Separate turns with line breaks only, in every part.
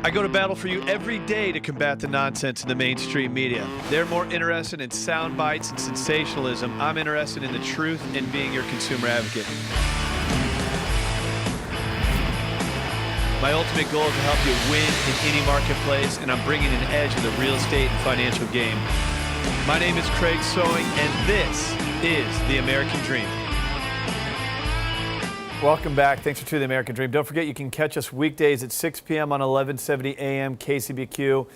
I go to battle for you every day to combat the nonsense in the mainstream media. They're more interested in sound bites and sensationalism. I'm interested in the truth and being your consumer advocate. My ultimate goal is to help you win in any marketplace, and I'm bringing an edge to the real estate and financial game. My name is Craig Sewing, and this is the American Dream. Welcome back. Thanks for tuning to the American Dream. Don't forget you can catch us weekdays at 6 p.m. on 1170 AM KCBQ.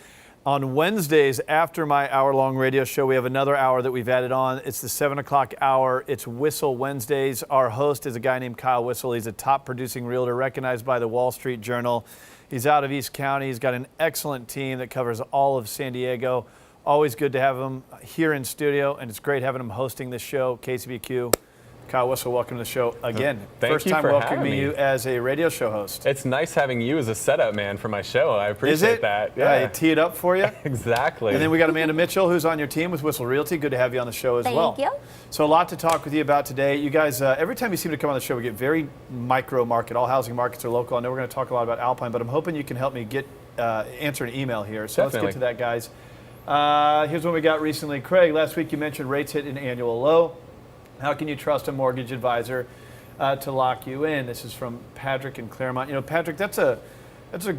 On Wednesdays, after my hour-long radio show, we have another hour that we've added on. It's the 7 o'clock hour. It's Whissel Wednesdays. Our host is a guy named Kyle Whissel. He's a top-producing realtor recognized by the Wall Street Journal. He's out of East County. He's got an excellent team that covers all of San Diego. Always good to have him here in studio, and it's great having him hosting this show, KCBQ. Kyle Whissel, welcome to the show again.
Thank you for
welcoming you as a radio show host.
It's nice having you as a setup man for my show. I appreciate that.
Yeah, I tee it up for you.
Exactly.
And then we got Amanda Mitchell, who's on your team with Whissel Realty. Good to have you on the show as well.
Thank you.
So a lot to talk with you about today. You guys, every time you seem to come on the show, we get very micro market. All housing markets are local. I know we're going to talk a lot about Alpine, but I'm hoping you can help me get answer an email here. So
Definitely.
Let's get to that, guys. Here's what we got recently. Craig, last week you mentioned rates hit an annual low. How can you trust a mortgage advisor to lock you in? This is from Patrick in Claremont. You know, Patrick, that's a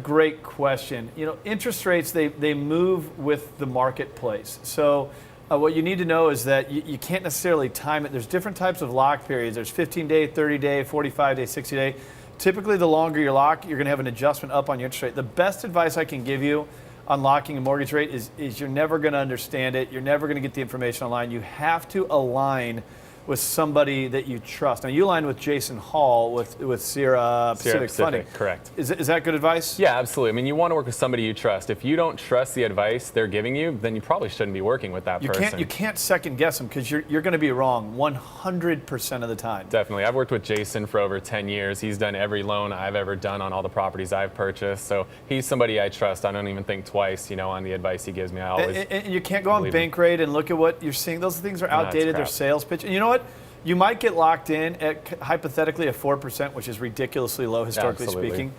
great question. You know, interest rates, they move with the marketplace. So what you need to know is that you can't necessarily time it. There's different types of lock periods. There's 15-day, 30-day, 45-day, 60-day. Typically, the longer you lock, you're going to have an adjustment up on your interest rate. The best advice I can give you on locking a mortgage rate is you're never going to understand it. You're never going to get the information online. You have to align with somebody that you trust. Now, you aligned with Jason Hall with Sierra Pacific Funding.
Correct.
Is that good advice?
Yeah, absolutely. I mean, you want to work with somebody you trust. If you don't trust the advice they're giving you, then you probably shouldn't be working with that person.
You can't second guess them because you're going to be wrong 100% of the time.
Definitely. I've worked with Jason for over 10 years. He's done every loan I've ever done on all the properties I've purchased. So he's somebody I trust. I don't even think twice, on the advice he gives me. I always
and you can't go on Bankrate and look at what you're seeing. Those things are outdated. They're sales pitch. And you know what? You might get locked in at hypothetically at 4%, which is ridiculously low historically speaking.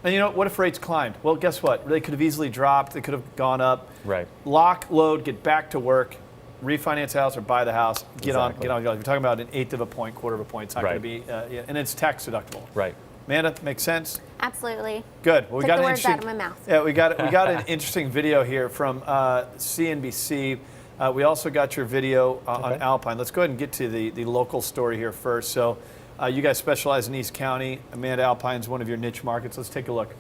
And what if rates climbed? Well, guess what? They could have easily dropped. They could have gone up.
Right.
Lock, load, get back to work, refinance the house or buy the house. Get on. If you're talking about an eighth of a point, quarter of a point, it's not going to be, and it's tax deductible.
Right.
Amanda, makes sense?
Absolutely.
Good. Well,
Took the words out of my mouth.
Yeah, we got an interesting video here from CNBC. We also got your video on Alpine. Let's go ahead and get to the local story here first. So you guys specialize in East County. Amanda, Alpine's one of your niche markets. Let's take a look.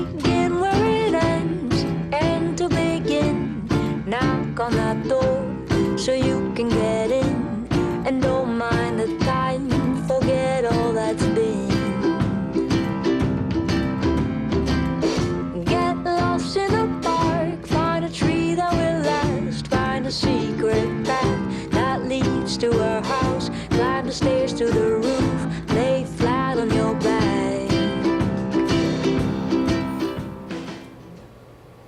Begin where it ends, and to begin, knock on that door so you can get in, and don't mind the time, forget all that's been. In the park, find a tree that will last, find a secret path that leads to our house, climb the stairs to the roof, lay flat on your back.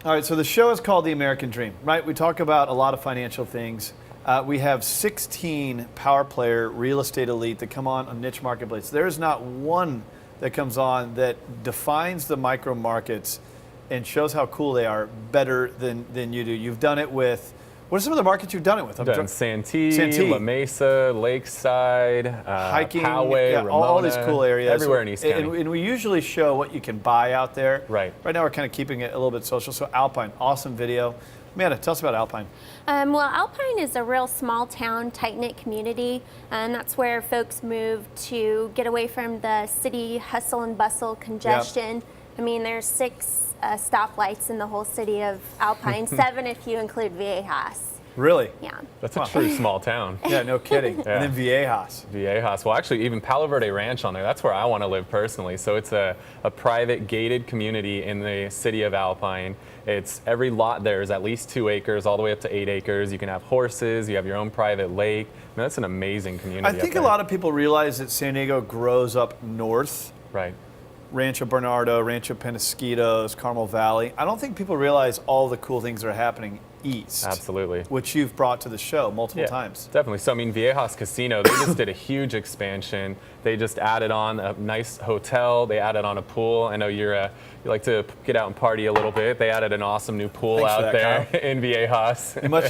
All right, so the show is called The American Dream, right? We talk about a lot of financial things. We have 16 power player real estate elite that come on niche marketplace. There is not one that comes on that defines the micro markets and shows how cool they are better than you do. You've done it with, what are some of the markets you've done it with?
I've done Santee, La Mesa, Lakeside,
hiking,
Poway, Ramona,
all these cool areas.
Everywhere in East County.
And we usually show what you can buy out there.
Right.
Right now we're kind of keeping it a little bit social. So Alpine, awesome video. Amanda, tell us about Alpine.
Well, Alpine is a real small town, tight-knit community, and that's where folks move to get away from the city hustle and bustle, congestion. Yep. I mean, there's 6 stoplights in the whole city of Alpine, 7 if you include Viejas.
Really?
Yeah.
That's a true small town.
Yeah, no kidding.
Yeah.
And then Viejas.
Viejas. Well, actually, even Palo Verde Ranch on there, that's where I want to live personally. So it's a private gated community in the city of Alpine. It's every lot there is at least 2 acres, all the way up to 8 acres. You can have horses. You have your own private lake. I mean, that's an amazing community.
I think a lot of people realize that San Diego grows up north.
Right.
Rancho Bernardo, Rancho Penasquitos, Carmel Valley. I don't think people realize all the cool things that are happening east.
Absolutely.
Which you've brought to the show multiple
Yeah,
times.
definitely. So, I mean, Viejas Casino, they just did a huge expansion. They just added on a nice hotel. They added on a pool. I know you like to get out and party a little bit. They added an awesome new pool
Thanks for
out
that,
there in Viejas.
You must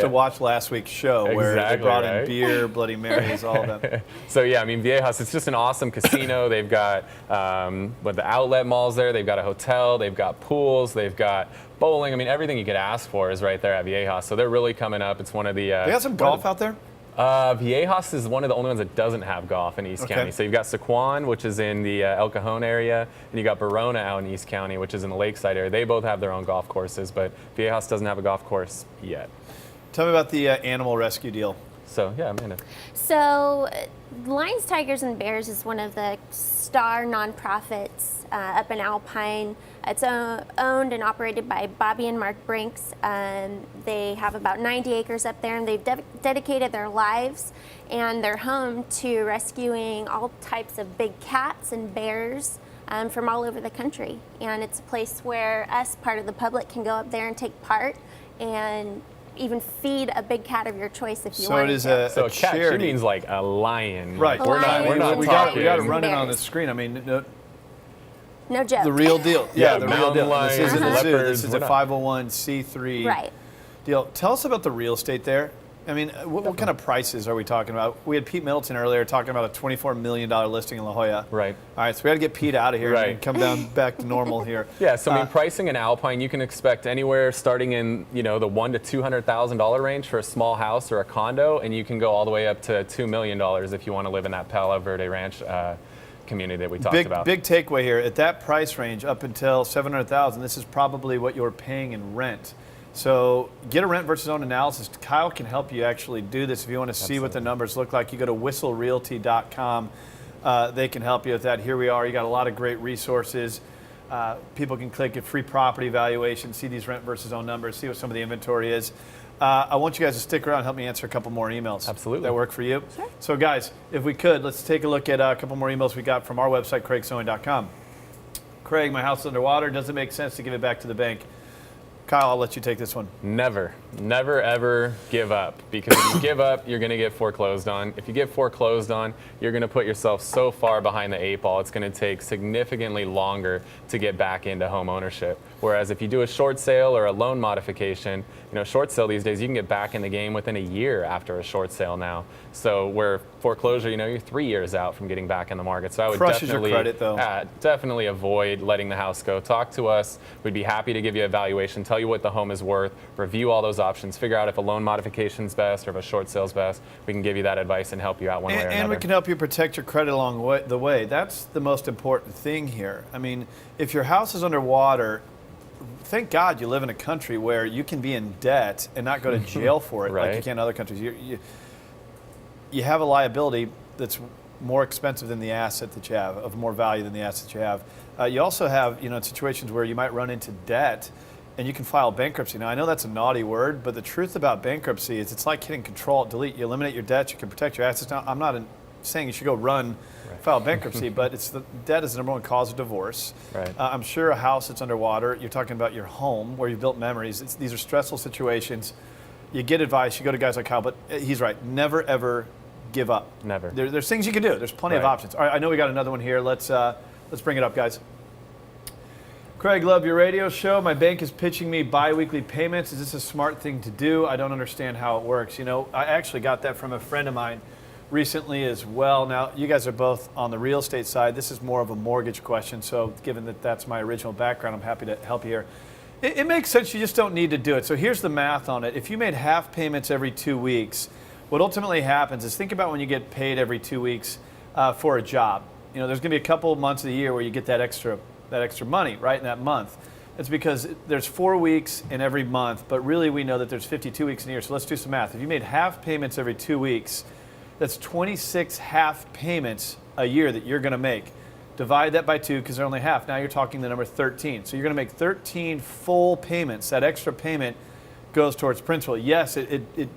have watched last week's show where they
Exactly,
brought
right?
in beer, Bloody Marys, all of that.
So yeah, I mean, Viejas, it's just an awesome casino. They've got the outlet malls there. They've got a hotel. They've got pools. They've got bowling. I mean, everything you could ask for is right there at Viejas. So they're really coming up. It's one of the.
They got some golf out there?
Viejas is one of the only ones that doesn't have golf in East County. So you've got Sequan, which is in the El Cajon area, and you got Verona out in East County, which is in the Lakeside area. They both have their own golf courses, but Viejas doesn't have a golf course yet.
Tell me about the animal rescue deal.
So yeah, Amanda.
So, Lions, Tigers, and Bears is one of the star nonprofits up in Alpine. It's owned and operated by Bobby and Mark Brinks. They have about 90 acres up there, and they've dedicated their lives and their home to rescuing all types of big cats and bears from all over the country. And it's a place where us, part of the public, can go up there and take part and even feed a big cat of your choice if you want.
So it is a
So cat, she
charity.
means like a lion.
Right.
Like, we're not
we
talking.
got to run it on the
bears.
screen. I mean,
No joke.
the real deal.
Yeah,
the real
mountain
deal.
lions,
This isn't a zoo.
leopards,
This is a
we're not-
501c3
Right.
deal. Tell us about the real estate there. I mean, what kind of prices are we talking about? We had Pete Middleton earlier talking about a $24 million listing in La Jolla.
Right.
All right, so we got to get Pete out of here
Right.
and come down back to normal here.
Yeah, so I mean, pricing in Alpine, you can expect anywhere starting in the $100,000 to $200,000 range for a small house or a condo, and you can go all the way up to $2 million if you want to live in that Palo Verde Ranch community that we talked about.
Big takeaway here. At that price range, up until $700,000, this is probably what you're paying in rent. So get a rent versus own analysis. Kyle can help you actually do this. If you want to see what the numbers look like, you go to whisselrealty.com. They can help you with that. Here we are. You got a lot of great resources. People can click at free property valuation, see these rent versus own numbers, see what some of the inventory is. I want you guys to stick around and help me answer a couple more emails.
Absolutely.
That work for you?
Sure.
So guys, if we could, let's take a look at a couple more emails we got from our website, craigsewing.com. Craig, my house is underwater. Does it make sense to give it back to the bank? Kyle, I'll let you take this one.
Never ever give up, because if you give up, you're going to get foreclosed on. If you get foreclosed on, you're going to put yourself so far behind the eight ball, it's going to take significantly longer to get back into home ownership. Whereas if you do a short sale or a loan modification, short sale these days, you can get back in the game within a year after a short sale now. So where foreclosure, you're 3 years out from getting back in the market. So I would
Crushes your
definitely,
credit, though.
definitely avoid letting the house go. Talk to us. We'd be happy to give you a valuation, tell you what the home is worth, review all those options, figure out if a loan modification is best or if a short sale is best. We can give you that advice and help you out one way or another.
And we can help you protect your credit along the way. That's the most important thing here. I mean, if your house is underwater, thank God you live in a country where you can be in debt and not go to jail for it like you
Right.
can in other countries. You have a liability that's more expensive than the asset that you have, of more value than the asset you have. You also have, situations where you might run into debt and you can file bankruptcy. Now, I know that's a naughty word, but the truth about bankruptcy is it's like hitting Control-Delete. You eliminate your debt, you can protect your assets. Now, I'm not saying you should go file bankruptcy, but debt is the number one cause of divorce.
Right.
I'm sure a house that's underwater, you're talking about your home where you've built memories. These are stressful situations. You get advice, you go to guys like Kyle, but he's right. Never, ever give up.
Never.
There's things you can do. There's plenty of
Right.
options. All right, I know we got another one here. Let's bring it up, guys. Craig, love your radio show. My bank is pitching me bi-weekly payments. Is this a smart thing to do? I don't understand how it works. I actually got that from a friend of mine recently as well. Now, you guys are both on the real estate side. This is more of a mortgage question. So given that that's my original background, I'm happy to help you here. It makes sense. You just don't need to do it. So here's the math on it. If you made half payments every 2 weeks, what ultimately happens is think about when you get paid every 2 weeks for a job. There's going to be a couple of months of the year where you get that extra money, right, in that month. It's because there's 4 weeks in every month, but really we know that there's 52 weeks in a year. So let's do some math. If you made half payments every 2 weeks, that's 26 half payments a year that you're going to make. Divide that by 2 because they're only half. Now you're talking the number 13. So you're going to make 13 full payments. That extra payment goes towards principal. Yes, it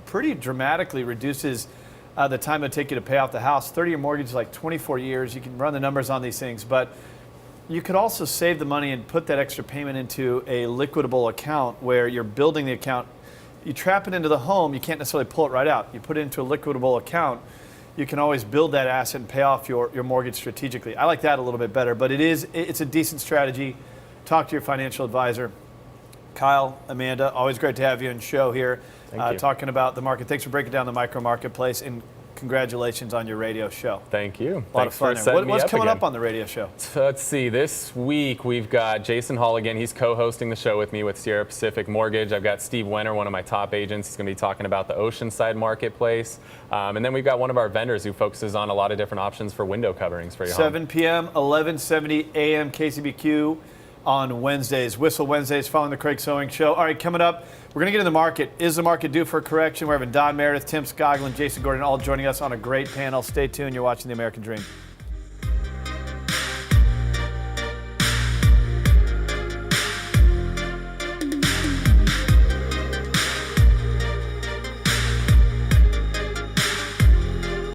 pretty dramatically reduces the time it would take you to pay off the house. 30-year mortgage is like 24 years. You can run the numbers on these things, but you could also save the money and put that extra payment into a liquidable account where you're building the account. You trap it into the home, you can't necessarily pull it right out. You put it into a liquidable account, you can always build that asset and pay off your mortgage strategically. I like that a little bit better, but it's a decent strategy. Talk to your financial advisor. Kyle, Amanda, always great to have you on the show here,
Thank you.
talking about the market. Thanks for breaking down the micro marketplace, and congratulations on your radio show.
Thank you.
A lot of fun there. What's coming up on the radio show?
So let's see. This week we've got Jason Hall again. He's co-hosting the show with me with Sierra Pacific Mortgage. I've got Steve Wenner, one of my top agents. He's going to be talking about the Oceanside marketplace. And then we've got one of our vendors who focuses on a lot of different options for window coverings for your home.
7 p.m., 1170 a.m. KCBQ on Wednesdays. Whissel Wednesdays following the Craig Sewing Show. All right, coming up, we're going to get in the market. Is the market due for a correction? We're having Don Meredith, Tim Scoggin, Jason Gordon all joining us on a great panel. Stay tuned. You're watching The American Dream.